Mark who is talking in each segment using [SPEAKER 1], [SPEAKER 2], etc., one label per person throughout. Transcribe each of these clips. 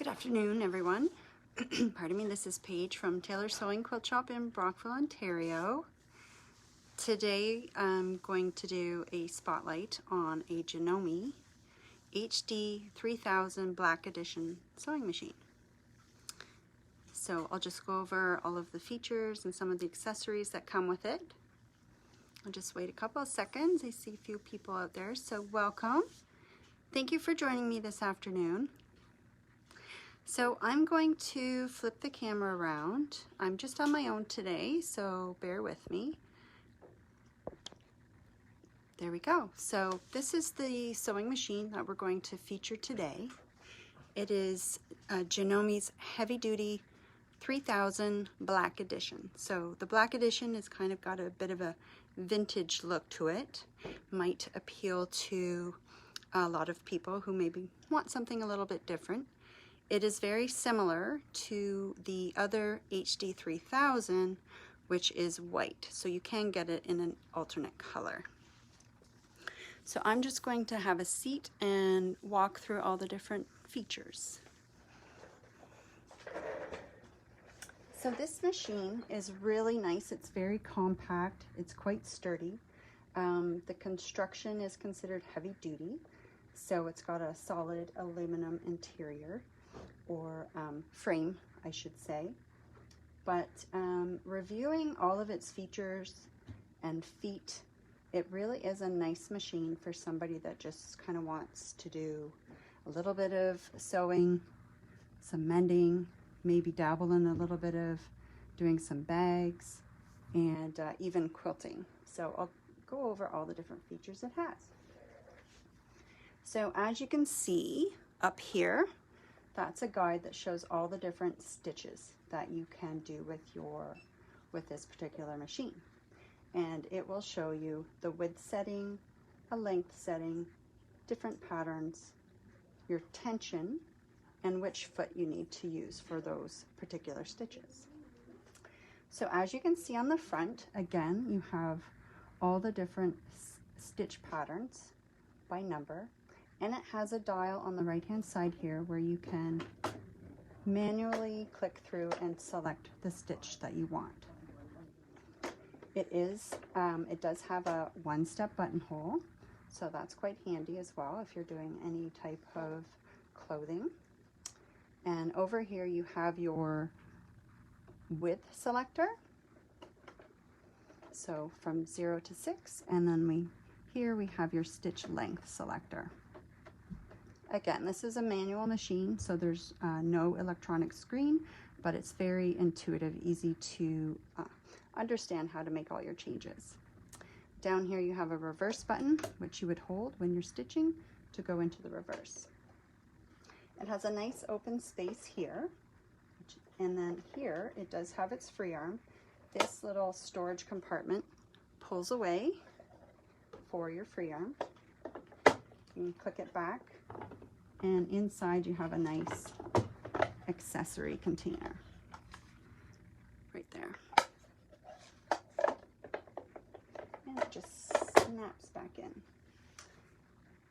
[SPEAKER 1] Good afternoon, everyone. Pardon me, this is Paige from Taylor Sewing Quilt Shop in Brockville, Ontario. Today I'm going to do a spotlight on a Janome HD3000 Black Edition sewing machine. So I'll just go over all of the features and some of the accessories that come with it. I'll just wait a couple of seconds. I see a few people out there, so welcome. Thank you for joining me this afternoon. So I'm going to flip the camera around. I'm just on my own today, so bear with me. There we go. So this is the sewing machine that we're going to feature today. It is Janome's Heavy Duty 3000 Black Edition. So the Black Edition has kind of got a bit of a vintage look to it. Might appeal to a lot of people who maybe want something a little bit different. It is very similar to the other HD3000, which is white, so you can get it in an alternate color. So I'm just going to have a seat and walk through all the different features. So this machine is really nice. It's very compact. It's quite sturdy. The construction is considered heavy duty, so it's got a solid aluminum interior. Or frame, I should say. But reviewing all of its features and feet, it really is a nice machine for somebody that just kind of wants to do a little bit of sewing, some mending, maybe dabble in a little bit of doing some bags, and even quilting. So I'll go over all the different features it has. So as you can see up here, that's a guide that shows all the different stitches that you can do with this particular machine. And it will show you the width setting, a length setting, different patterns, your tension, and which foot you need to use for those particular stitches. So as you can see on the front, again, you have all the different stitch patterns by number. And it has a dial on the right hand side here where you can manually click through and select the stitch that you want. It does have a one-step buttonhole, so that's quite handy as well if you're doing any type of clothing. And over here you have your width selector, so from 0 to 6, and then here we have your stitch length selector. Again, this is a manual machine, so there's no electronic screen, but it's very intuitive, easy to understand how to make all your changes. Down here you have a reverse button, which you would hold when you're stitching to go into the reverse. It has a nice open space here, and then here it does have its free arm. This little storage compartment pulls away for your free arm. You can click it back, and inside you have a nice accessory container right there. And it just snaps back in.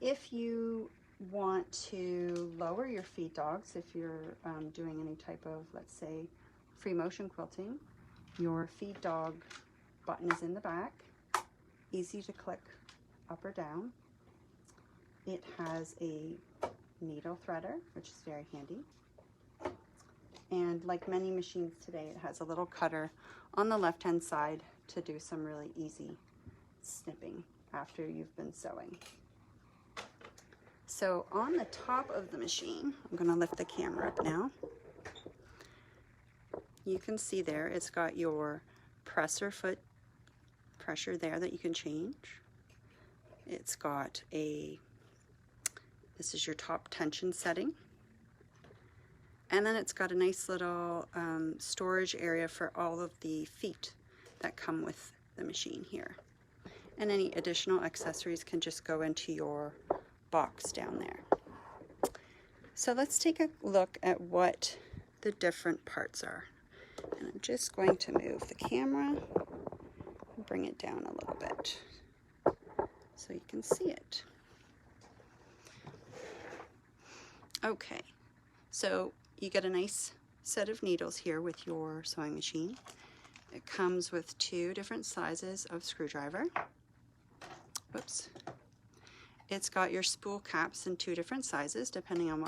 [SPEAKER 1] If you want to lower your feed dogs, if you're doing any type of, let's say, free motion quilting, your feed dog button is in the back, easy to click up or down. It has a needle threader, which is very handy. And like many machines today, it has a little cutter on the left-hand side to do some really easy snipping after you've been sewing. So on the top of the machine, I'm going to lift the camera up now. You can see there, it's got your presser foot pressure there that you can change. It's got this is your top tension setting. And then it's got a nice little storage area for all of the feet that come with the machine here. And any additional accessories can just go into your box down there. So let's take a look at what the different parts are. And I'm just going to move the camera and bring it down a little bit so you can see it. Okay, so you get a nice set of needles here with your sewing machine. It comes with 2 different sizes of screwdriver. Whoops. It's got your spool caps in 2 different sizes depending on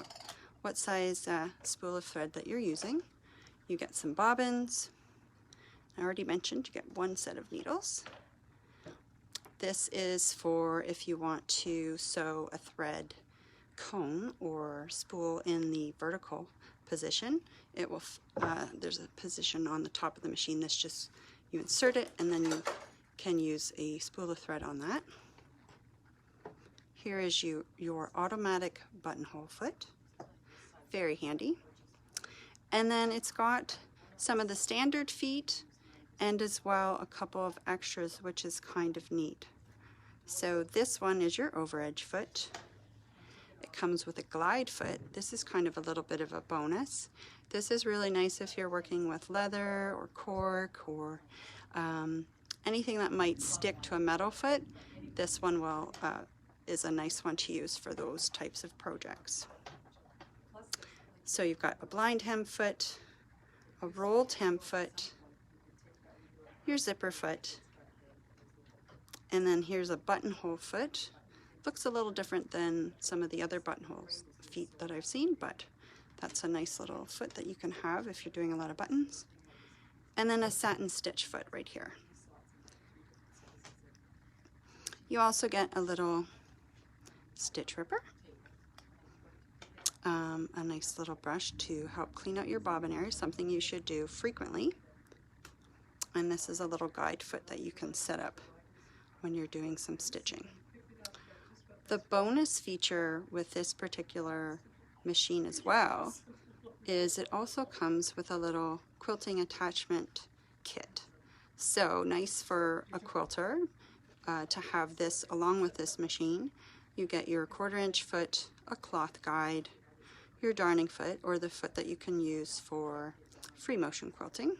[SPEAKER 1] what size spool of thread that you're using. You get some bobbins. I already mentioned you get 1 set of needles. This is for if you want to sew a thread cone or spool in the vertical position. It will there's a position on the top of the machine that's just, you insert it and then you can use a spool of thread on that. Here is your automatic buttonhole foot, very handy. And then it's got some of the standard feet and as well a couple of extras, which is kind of neat. So this one is your overedge foot. It comes with a glide foot. This is kind of a little bit of a bonus. This is really nice if you're working with leather or cork or anything that might stick to a metal foot. This one will is a nice one to use for those types of projects. So you've got a blind hem foot, a rolled hem foot, your zipper foot, and then here's a buttonhole foot. Looks a little different than some of the other buttonholes feet that I've seen, but that's a nice little foot that you can have if you're doing a lot of buttons. And then a satin stitch foot right here. You also get a little stitch ripper, a nice little brush to help clean out your bobbin area, something you should do frequently. And this is a little guide foot that you can set up when you're doing some stitching. The bonus feature with this particular machine as well is it also comes with a little quilting attachment kit. So nice for a quilter to have this along with this machine. You get your 1/4 inch foot, a cloth guide, your darning foot or the foot that you can use for free motion quilting,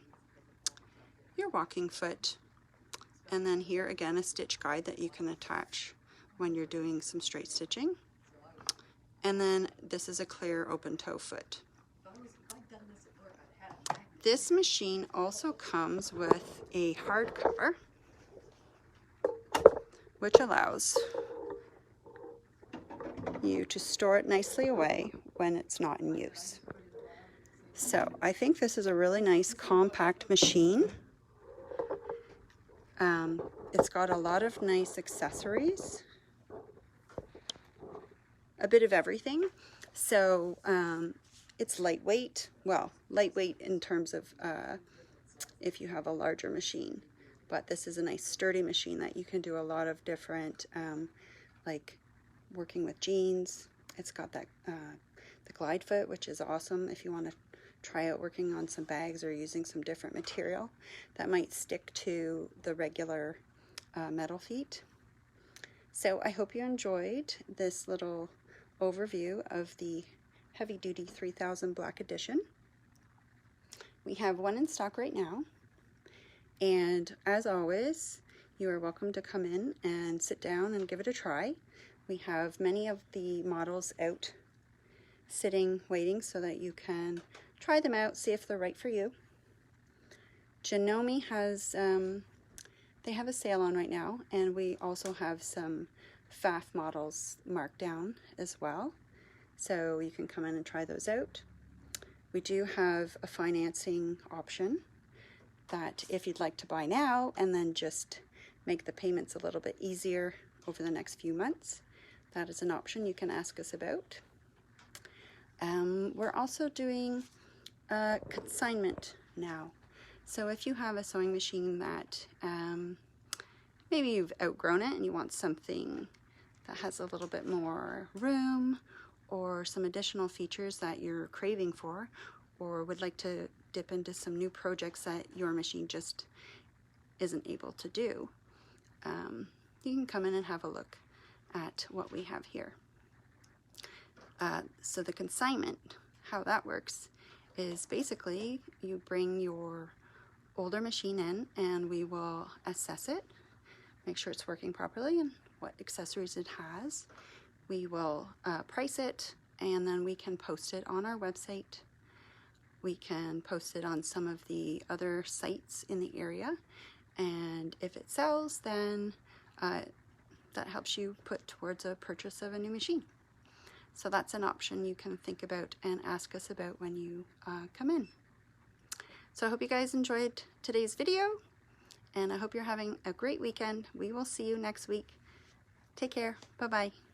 [SPEAKER 1] your walking foot, and then here again a stitch guide that you can attach when you're doing some straight stitching. And then this is a clear open toe foot. This machine also comes with a hard cover, which allows you to store it nicely away when it's not in use. So I think this is a really nice compact machine. It's got a lot of nice accessories, a bit of everything. So it's lightweight, well, lightweight in terms of if you have a larger machine, but this is a nice sturdy machine that you can do a lot of different, like working with jeans. It's got that the glide foot, which is awesome if you want to try out working on some bags or using some different material that might stick to the regular metal feet. So I hope you enjoyed this little overview of the Heavy Duty 3000 Black Edition. We have one in stock right now, and as always, you are welcome to come in and sit down and give it a try. We have many of the models out sitting waiting so that you can try them out, see if they're right for you. Janome has they have a sale on right now, and we also have some FAF models marked down as well, so you can come in and try those out. We do have a financing option that if you'd like to buy now and then just make the payments a little bit easier over the next few months, that is an option you can ask us about. We're also doing consignment now. So if you have a sewing machine that maybe you've outgrown it and you want something that has a little bit more room or some additional features that you're craving for, or would like to dip into some new projects that your machine just isn't able to do, you can come in and have a look at what we have here. So the consignment, how that works is basically you bring your older machine in and we will assess it, make sure it's working properly and what accessories it has. We will price it, and then we can post it on our website We can post it on some of the other sites in the area, and if it sells, then that helps you put towards a purchase of a new machine. So that's an option you can think about and ask us about when you come in. So I hope you guys enjoyed today's video, and I hope you're having a great weekend. We will see you next week. Take care. Bye-bye.